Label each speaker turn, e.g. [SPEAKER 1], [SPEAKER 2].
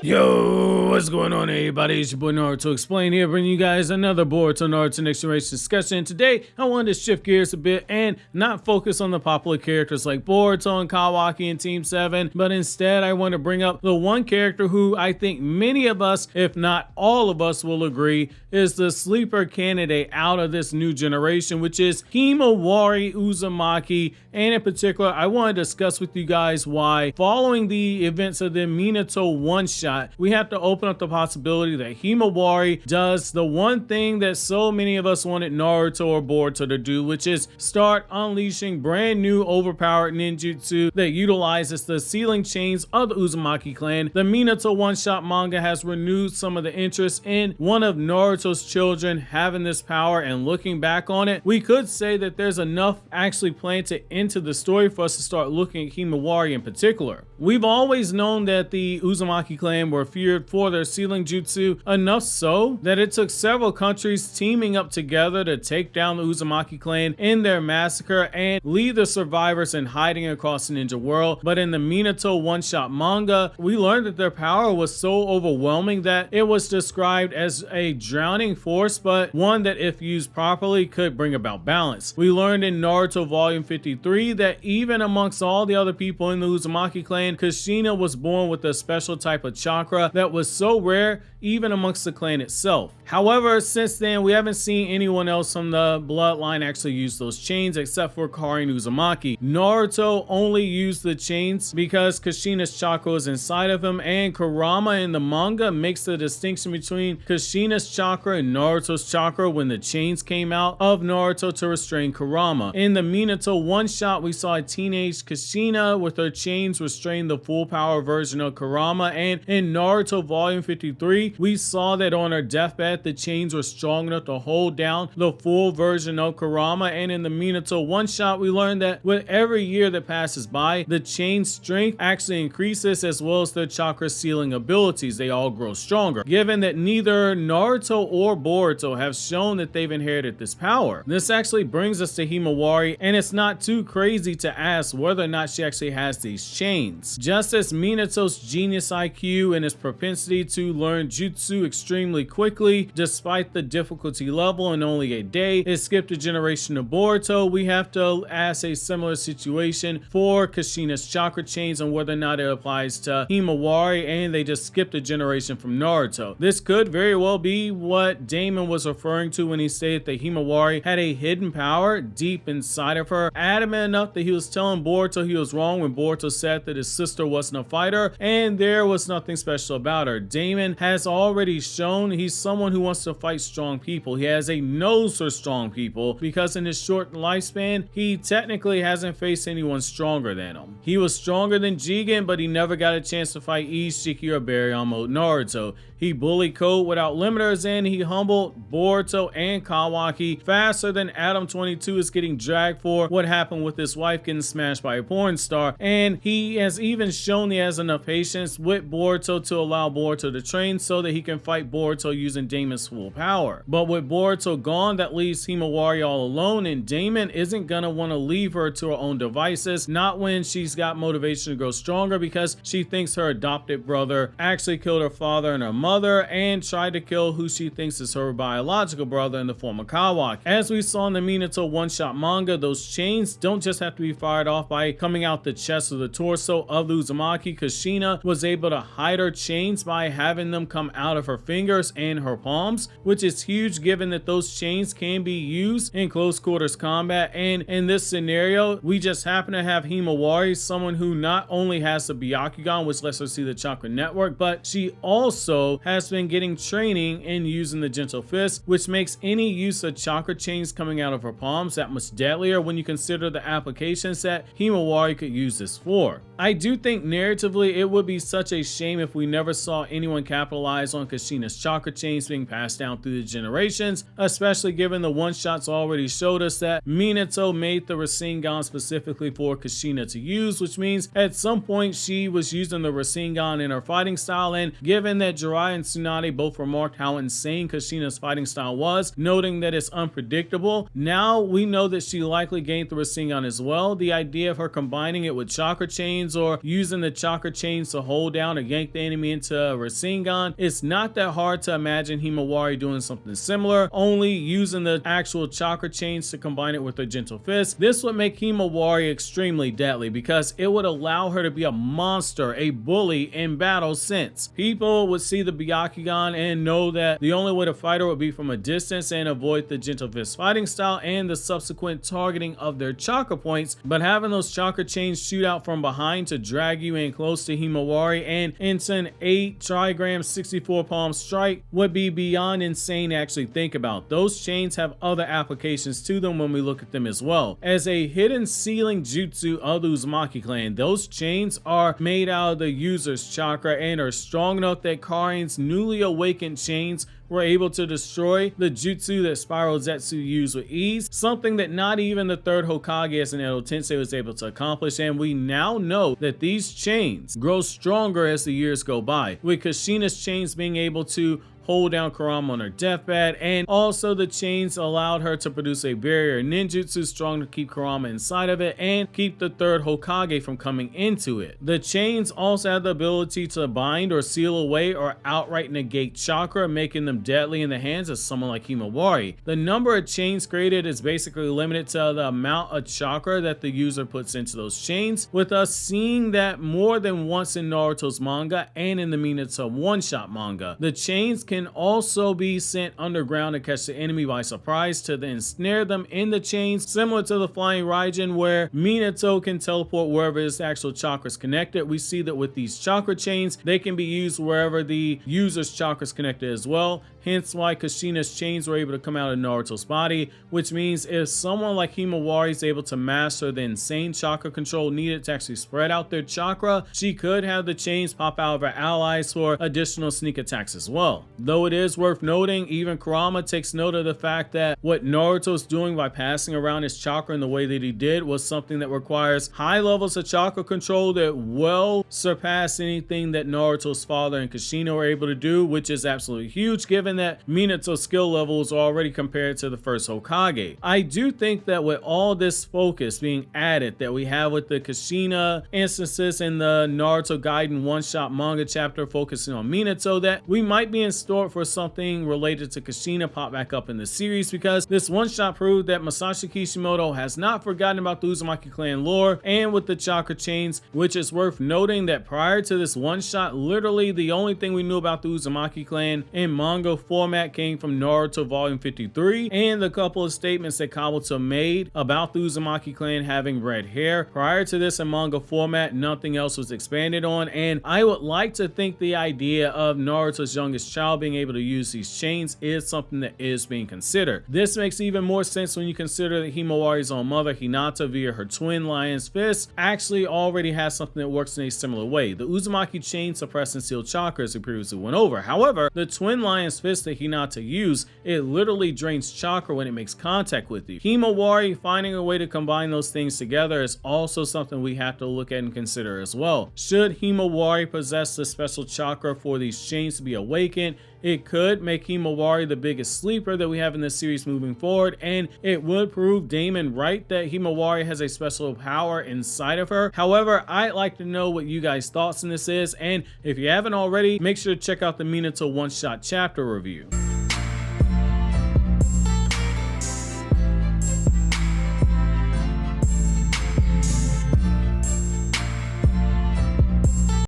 [SPEAKER 1] Yo, what's going on everybody? It's your boy Naruto Explain here, bringing you guys another Boruto and Naruto Next Generation discussion. Today, I wanted to shift gears a bit and not focus on the popular characters like Boruto and Kawaki and Team 7, but instead I want to bring up the one character who I think many of us, if not all of us, will agree is the sleeper candidate out of this new generation, which is Himawari Uzumaki. And in particular, I want to discuss with you guys why, following the events of the Minato one-shot, we have to open up the possibility that Himawari does the one thing that so many of us wanted Naruto or Boruto to do, which is start unleashing brand new overpowered ninjutsu that utilizes the sealing chains of the Uzumaki clan. The Minato one-shot manga has renewed some of the interest in one of Naruto's children having this power, and looking back on it, we could say that there's enough actually planted into the story for us to start looking at Himawari in particular. We've always known that the Uzumaki clan were feared for their sealing jutsu, enough so that it took several countries teaming up together to take down the Uzumaki clan in their massacre and leave the survivors in hiding across the ninja world. But in the Minato one-shot manga, we learned that their power was so overwhelming that it was described as a drowning force, but one that if used properly could bring about balance. We learned in Naruto volume 53 that even amongst all the other people in the Uzumaki clan, Kushina was born with a special type of chakra that was so rare even amongst the clan itself. However, since then, we haven't seen anyone else from the bloodline actually use those chains except for Karin Uzumaki. Naruto only used the chains because Kushina's chakra is inside of him, and Kurama in the manga makes the distinction between Kushina's chakra and Naruto's chakra when the chains came out of Naruto to restrain Kurama. In the Minato one-shot, we saw a teenage Kushina with her chains restrain the full power version of Kurama, and in Naruto volume 53, we saw that on her deathbed, the chains were strong enough to hold down the full version of Kurama. And in the Minato one-shot, we learned that with every year that passes by, the chain's strength actually increases, as well as their chakra sealing abilities. They all grow stronger. Given that neither Naruto or Boruto have shown that they've inherited this power, this actually brings us to Himawari, and it's not too crazy to ask whether or not she actually has these chains. Just as Minato's genius IQ and his propensity to learn jutsu extremely quickly despite the difficulty level in only a day, it skipped a generation of Boruto, we have to ask a similar situation for Kushina's chakra chains and whether or not it applies to Himawari, and they just skipped a generation from Naruto. This could very well be what Daemon was referring to when he stated that Himawari had a hidden power deep inside of her, adamant enough that he was telling Boruto he was wrong when Boruto said that his sister wasn't a fighter and there was nothing special about her. Daemon has already shown he's someone who wants to fight strong people. He has a nose for strong people because in his short lifespan, he technically hasn't faced anyone stronger than him. He was stronger than Jigen, but he never got a chance to fight Ishiki or Baryon Naruto. He bullied Code without limiters, and he humbled Boruto and Kawaki faster than Adam 22 is getting dragged for what happened with his wife getting smashed by a porn star. And he has even shown he has enough patience with Boruto to allow Boruto to train so that he can fight Boruto using Daemon's full power. But with Boruto gone, that leaves Himawari all alone, and Daemon isn't gonna want to leave her to her own devices, not when she's got motivation to grow stronger, because she thinks her adopted brother actually killed her father and her mother and tried to kill who she thinks is her biological brother in the form of Kawaki. As we saw in the Minato one-shot manga, those chains don't just have to be fired off by coming out the chest or the torso of the Uzumaki. Kushina was able to hide her chains by having them come out of her fingers and her palms, which is huge given that those chains can be used in close quarters combat. And in this scenario, we just happen to have Himawari, someone who not only has the Byakugan, which lets her see the chakra network, but she also has been getting training in using the gentle fist, which makes any use of chakra chains coming out of her palms that much deadlier when you consider the applications that Himawari could use this for. I do think narratively it would be such a shame if we never saw anyone capitalize on Kushina's chakra chains being passed down through the generations, especially given the one-shots already showed us that Minato made the Rasengan specifically for Kushina to use, which means at some point she was using the Rasengan in her fighting style, and given that Jiraiya and Tsunade both remarked how insane Kushina's fighting style was, noting that it's unpredictable, now we know that she likely gained the Rasengan as well. The idea of her combining it with chakra chains chains or using the chakra chains to hold down or yank the enemy into a Rasengan, it's not that hard to imagine Himawari doing something similar, only using the actual chakra chains to combine it with a gentle fist. This would make Himawari extremely deadly because it would allow her to be a monster, a bully in battle, since people would see the Byakugan and know that the only way to fight her would be from a distance and avoid the gentle fist fighting style and the subsequent targeting of their chakra points. But having those chakra chains shoot out from behind to drag you in close to Himawari and into an 8 trigram 64 palm strike would be beyond insane to actually think about. Those chains have other applications to them when we look at them as well. As a hidden sealing jutsu of the Uzumaki clan, those chains are made out of the user's chakra and are strong enough that Karin's newly awakened chains were able to destroy the jutsu that Spiral Zetsu used with ease, something that not even the third Hokage as an Edo Tensei was able to accomplish. And we now know that these chains grow stronger as the years go by, with Kushina's chains being able to hold down Kurama on her deathbed, and also the chains allowed her to produce a barrier ninjutsu strong to keep Kurama inside of it and keep the third Hokage from coming into it. The chains also have the ability to bind or seal away or outright negate chakra, making them deadly in the hands of someone like Himawari. The number of chains created is basically limited to the amount of chakra that the user puts into those chains, with us seeing that more than once in Naruto's manga and in the Minato one-shot manga. The chains can also be sent underground to catch the enemy by surprise to then snare them in the chains, similar to the flying Raijin where Minato can teleport wherever his actual chakra is connected. We see that with these chakra chains, they can be used wherever the user's chakra is connected as well. Hence why Kushina's chains were able to come out of Naruto's body, which means if someone like Himawari is able to master the insane chakra control needed to actually spread out their chakra, she could have the chains pop out of her allies for additional sneak attacks as well. Though it is worth noting, even Kurama takes note of the fact that what Naruto's doing by passing around his chakra in the way that he did was something that requires high levels of chakra control that well surpass anything that Naruto's father and Kushina were able to do, which is absolutely huge given that Minato's skill levels are already compared to the first Hokage. I do think that with all this focus being added that we have with the Kushina instances in the Naruto Gaiden one-shot manga chapter focusing on Minato, that we might be in store for something related to Kushina pop back up in the series, because this one-shot proved that Masashi Kishimoto has not forgotten about the Uzumaki clan lore and with the chakra chains, which is worth noting that prior to this one-shot, literally the only thing we knew about the Uzumaki clan in manga format came from Naruto volume 53 and the couple of statements that Kabuto made about the Uzumaki clan having red hair. Prior to this in manga format, nothing else was expanded on, and I would like to think the idea of Naruto's youngest child being able to use these chains is something that is being considered. This makes even more sense when you consider that Himawari's own mother, Hinata, via her twin lion's fist, actually already has something that works in a similar way. The Uzumaki chain suppress and seal chakra, as we previously went over. However, the twin lion's fist that Hinata used, it literally drains chakra when it makes contact with you. Himawari finding a way to combine those things together is also something we have to look at and consider as well. Should Himawari possess the special chakra for these chains to be awakened, it could make Himawari the biggest sleeper that we have in this series moving forward, and it would prove Daemon right that Himawari has a special power inside of her. However, I'd like to know what you guys' thoughts on this is, and if you haven't already, make sure to check out the Minato one-shot chapter review.